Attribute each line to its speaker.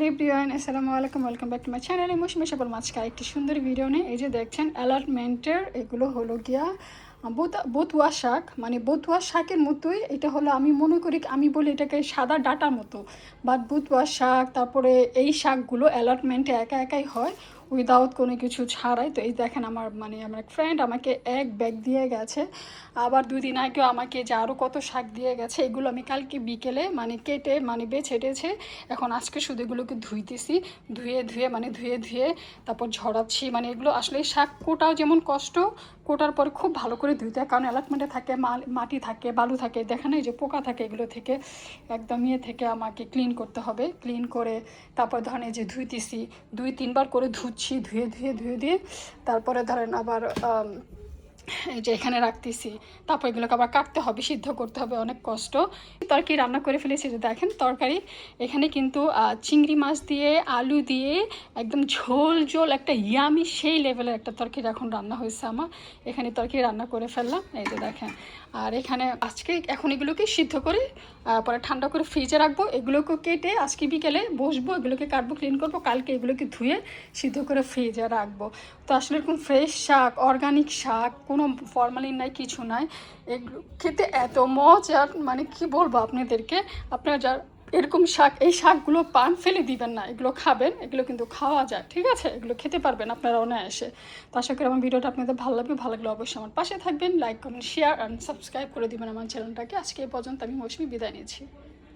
Speaker 1: Everyone আসসালামু আলাইকুম, welcome back to my channel. মৌসুমী সবল মাছকে একটি সুন্দর ভিডিও নেই। এই যে দেখছেন অ্যালার্টমেন্টের এগুলো হলো গিয়া বতুয়া শাক, মানে বতুয়া শাকের মতোই এটা হলো। আমি মনে করি, আমি বলি এটাকে সাদা ডাটার মতো, বাট বতুয়া শাক, তারপরে এই শাকগুলো অ্যালার্টমেন্টে একা একাই হয়, উইদাউট কোনো কিছু ছাড়াই। তো এই দেখেন আমার এক ফ্রেন্ড আমাকে এক ব্যাগ দিয়ে গেছে, আবার 2 দিন আগেও আমাকে যে আরও কত শাক দিয়ে গেছে। এগুলো আমি কালকে বিকেলে কেটে বেছে টেছে এখন আজকে শুধু এগুলোকে ধুইতেছি, ধুয়ে তারপর ঝরাচ্ছি। এগুলো আসলে শাক কোটাও যেমন কষ্ট, কোটার পরে খুব ভালো করে ধুইতে হয়, কারণ অ্যালার্টমেন্টে থাকে মাটি থাকে, বালু থাকে, দেখেন এই যে পোকা থাকে, এগুলো থেকে একদম থেকে আমাকে ক্লিন করতে হবে। ক্লিন করে তারপর ধরেন এই যে ধুইতেছি, 2-3 বার করে ধুচ্ছি, ধুয়ে তারপরে ধরেন আবার এই যে এখানে রাখতেছি। তারপর এগুলোকে আবার কাটতে হবে, সিদ্ধ করতে হবে, অনেক কষ্ট। তরকারি রান্না করে ফেলেছি, যে দেখেন তরকারি এখানে কিন্তু চিংড়ি মাছ দিয়ে আলু দিয়ে একদম ঝোল একটা ইয়ামি সেই লেভেলের একটা তরকারি এখন রান্না হয়েছে আমার। এখানে তরকারি রান্না করে ফেললাম, এই যে দেখেন। আর এখানে আজকে এখন এগুলোকে সিদ্ধ করে পরে ঠান্ডা করে ফ্রিজে রাখবো। এগুলোকে কেটে আজকে বিকেলে বসবো, এগুলোকে কাটবো, ক্লিন করবো, কালকে এগুলোকে ধুয়ে সিদ্ধ করে ফ্রিজে রাখবো। তো আসলে এরকম ফ্রেশ শাক, অর্গানিক শাক, কোনো ফরমালিন নাই, কিছু নাই, এগুলো খেতে এত মজা, কি বলবো আপনাদেরকে। আপনারা যা এরকম শাক, এই শাকগুলো পান, ফেলে দিবেন না, এগুলো খাবেন, এগুলো কিন্তু খাওয়া যায়, ঠিক আছে? এগুলো খেতে পারবেন আপনারা অনায়াসে। তো আশা করি আমার ভিডিওটা আপনাদের ভালো লাগবে। ভালো লাগলে অবশ্যই আমার পাশে থাকবেন, like comment share and subscribe করে দিবেন আমার চ্যানেলটাকে। আজকে এই পর্যন্ত আমি মৌসুমী বিদায় নিয়েছি।